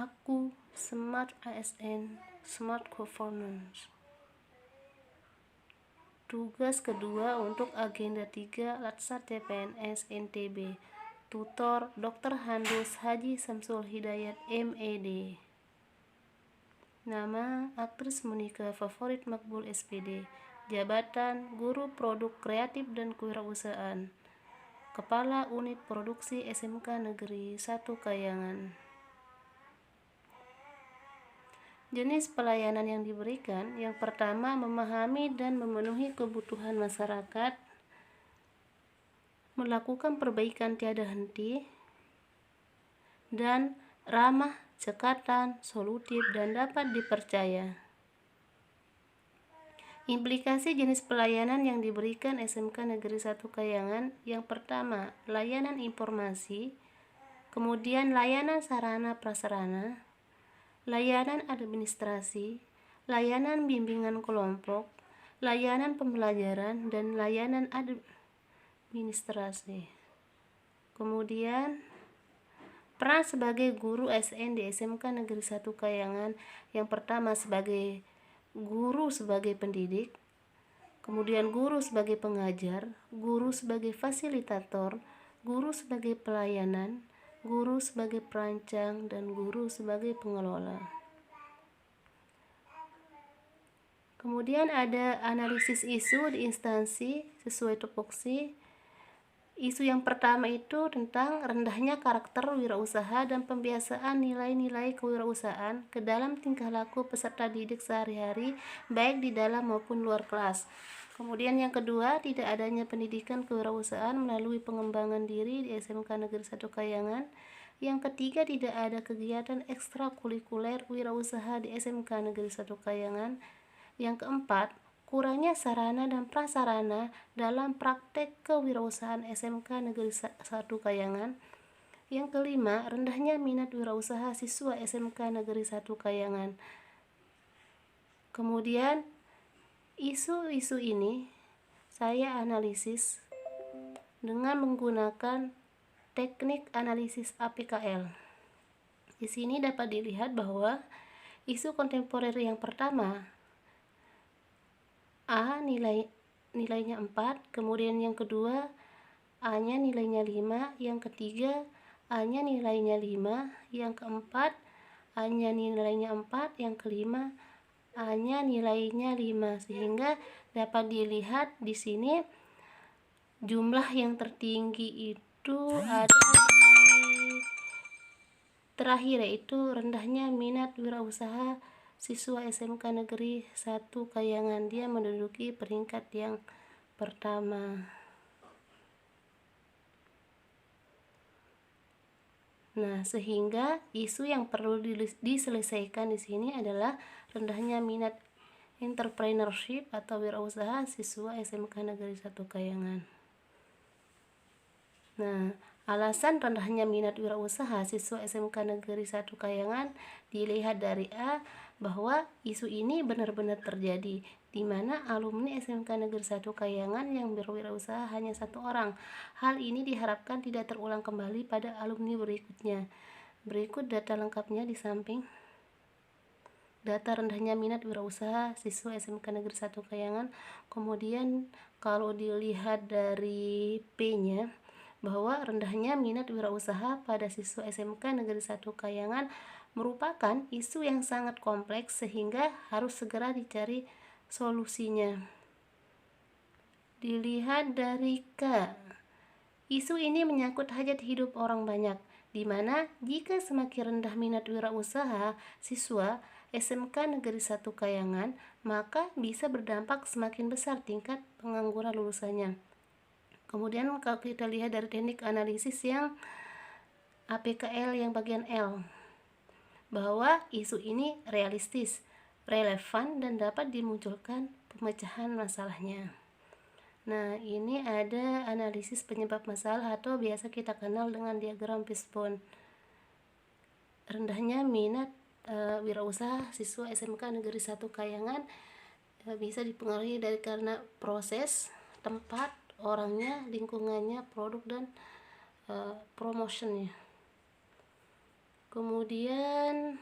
Aku Smart ASN, Smart Governance. Tugas kedua untuk agenda 3 Latsar CPNS NTB. Tutor Dr. Handus Haji Samsul Hidayat MED. Nama aktris Monica Favorit Makbul SPD. Jabatan Guru Produk Kreatif dan Kewirausahaan. Kepala Unit Produksi SMK Negeri 1 Kayangan. Jenis pelayanan yang diberikan, yang pertama memahami dan memenuhi kebutuhan masyarakat, melakukan perbaikan tiada henti, dan ramah, cekatan, solutif, dan dapat dipercaya. Implikasi jenis pelayanan yang diberikan SMK Negeri 1 Kayangan, yang pertama layanan informasi, kemudian layanan sarana prasarana, layanan administrasi, layanan bimbingan kelompok, layanan pembelajaran, dan layanan administrasi. Kemudian, peran sebagai guru SN di SMK Negeri 1 Kayangan, yang pertama sebagai guru sebagai pendidik, kemudian guru sebagai pengajar, guru sebagai fasilitator, guru sebagai pelayanan, guru sebagai perancang, dan guru sebagai pengelola. Kemudian ada analisis isu di instansi sesuai tupoksi. Isu yang pertama itu tentang rendahnya karakter wirausaha dan pembiasaan nilai-nilai kewirausahaan ke dalam tingkah laku peserta didik sehari-hari, baik di dalam maupun luar kelas. Kemudian yang kedua, tidak adanya pendidikan kewirausahaan melalui pengembangan diri di SMK Negeri 1 Kayangan. Yang ketiga, tidak ada kegiatan ekstrakurikuler wirausaha di SMK Negeri 1 Kayangan. Yang keempat, kurangnya sarana dan prasarana dalam praktek kewirausahaan SMK Negeri 1 Kayangan. Yang kelima, rendahnya minat wirausaha siswa SMK Negeri 1 Kayangan. Kemudian isu-isu ini saya analisis dengan menggunakan teknik analisis APKL. Di sini dapat dilihat bahwa isu kontemporer yang pertama, A nilainya 4, kemudian yang kedua A-nya nilainya 5, yang ketiga A-nya nilainya 5, yang keempat A-nya nilainya 4, yang kelima A-nya nilainya 5, sehingga dapat dilihat di sini jumlah yang tertinggi itu ada di terakhir, yaitu rendahnya minat wirausaha siswa SMK Negeri 1 Kayangan. Dia menduduki peringkat yang pertama. Nah, sehingga isu yang perlu diselesaikan di sini adalah rendahnya minat entrepreneurship atau wirausaha siswa SMK Negeri 1 Kayangan. Nah, alasan rendahnya minat wirausaha siswa SMK Negeri 1 Kayangan dilihat dari A, bahwa isu ini benar-benar terjadi, di mana alumni SMK Negeri 1 Kayangan yang berwirausaha hanya 1 orang. Hal ini diharapkan tidak terulang kembali pada alumni berikutnya. Berikut data lengkapnya di samping. Data rendahnya minat wirausaha siswa SMK Negeri 1 Kayangan. Kemudian kalau dilihat dari P-nya, bahwa rendahnya minat wirausaha pada siswa SMK Negeri 1 Kayangan merupakan isu yang sangat kompleks sehingga harus segera dicari solusinya. Dilihat dari K, isu ini menyangkut hajat hidup orang banyak, di mana jika semakin rendah minat wirausaha siswa SMK Negeri 1 Kayangan, maka bisa berdampak semakin besar tingkat pengangguran lulusannya. Kemudian kalau kita lihat dari teknik analisis yang APKL yang bagian L, bahwa isu ini realistis, relevan, dan dapat dimunculkan pemecahan masalahnya. Nah, ini ada analisis penyebab masalah atau biasa kita kenal dengan diagram fishbone. Rendahnya minat wirausaha siswa SMK Negeri 1 Kayangan bisa dipengaruhi dari karena proses, tempat, orangnya, lingkungannya, produk, dan promotionnya. Kemudian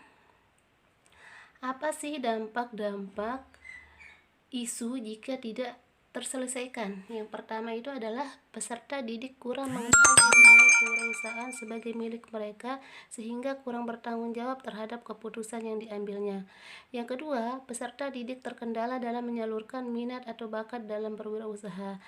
apa sih dampak-dampak isu jika tidak terselesaikan? Yang pertama itu adalah peserta didik kurang mengenal nilai kewirausahaan sebagai milik mereka sehingga kurang bertanggung jawab terhadap keputusan yang diambilnya. Yang kedua, peserta didik terkendala dalam menyalurkan minat atau bakat dalam berwirausaha.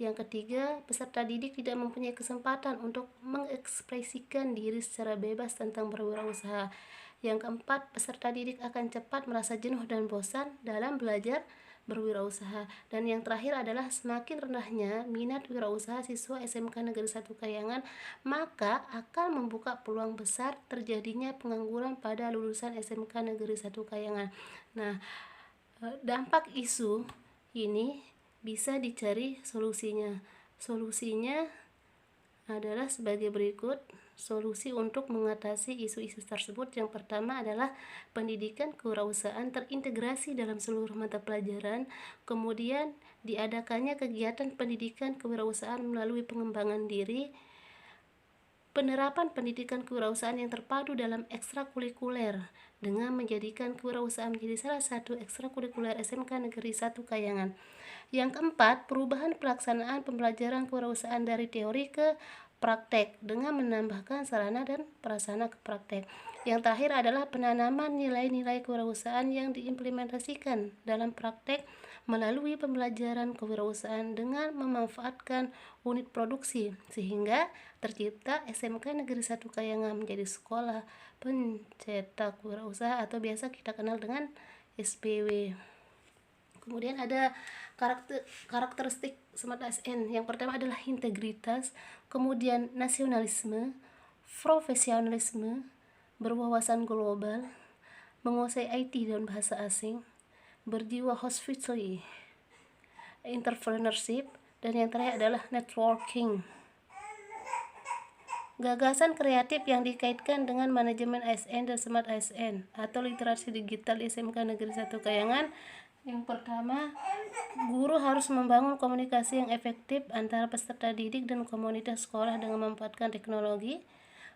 Yang ketiga, peserta didik tidak mempunyai kesempatan untuk mengekspresikan diri secara bebas tentang berwirausaha. Yang keempat, peserta didik akan cepat merasa jenuh dan bosan dalam belajar berwirausaha. Dan yang terakhir adalah semakin rendahnya minat wirausaha siswa SMK Negeri 1 Kayangan, maka akan membuka peluang besar terjadinya pengangguran pada lulusan SMK Negeri 1 Kayangan. Nah, dampak isu ini bisa dicari solusinya. Solusinya adalah sebagai berikut. Solusi untuk mengatasi isu-isu tersebut, yang pertama adalah pendidikan kewirausahaan terintegrasi dalam seluruh mata pelajaran, kemudian diadakannya kegiatan pendidikan kewirausahaan melalui pengembangan diri, penerapan pendidikan kewirausahaan yang terpadu dalam ekstrakurikuler dengan menjadikan kewirausahaan menjadi salah satu ekstrakurikuler SMK Negeri 1 Kayangan. Yang keempat, perubahan pelaksanaan pembelajaran kewirausahaan dari teori ke praktek dengan menambahkan sarana dan prasarana ke praktek. Yang terakhir adalah penanaman nilai-nilai kewirausahaan yang diimplementasikan dalam praktek melalui pembelajaran kewirausahaan dengan memanfaatkan unit produksi sehingga tercipta SMK Negeri 1 Kayangan menjadi sekolah pencetak wirausaha atau biasa kita kenal dengan SPW. Kemudian ada karakteristik Smart ASN. Yang pertama adalah integritas, kemudian nasionalisme, profesionalisme, berwawasan global, menguasai IT dan bahasa asing, berjiwa hospitality, entrepreneurship, dan yang terakhir adalah networking. Gagasan kreatif yang dikaitkan dengan manajemen ASN dan Smart ASN atau literasi digital SMK Negeri 1 Kayangan. Yang pertama, guru harus membangun komunikasi yang efektif antara peserta didik dan komunitas sekolah dengan memanfaatkan teknologi.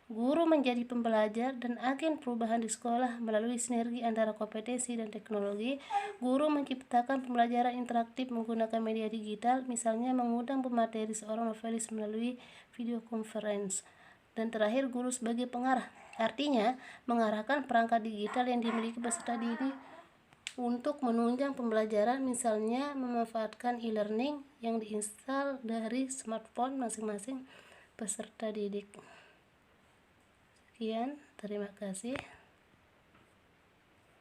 Guru menjadi pembelajar dan agen perubahan di sekolah melalui sinergi antara kompetensi dan teknologi. Guru menciptakan pembelajaran interaktif menggunakan media digital, misalnya mengundang pemateri seorang novelis melalui video conference. Dan terakhir, guru sebagai pengarah, artinya mengarahkan perangkat digital yang dimiliki peserta didik untuk menunjang pembelajaran, misalnya memanfaatkan e-learning yang diinstal dari smartphone masing-masing peserta didik. Sekian, terima kasih.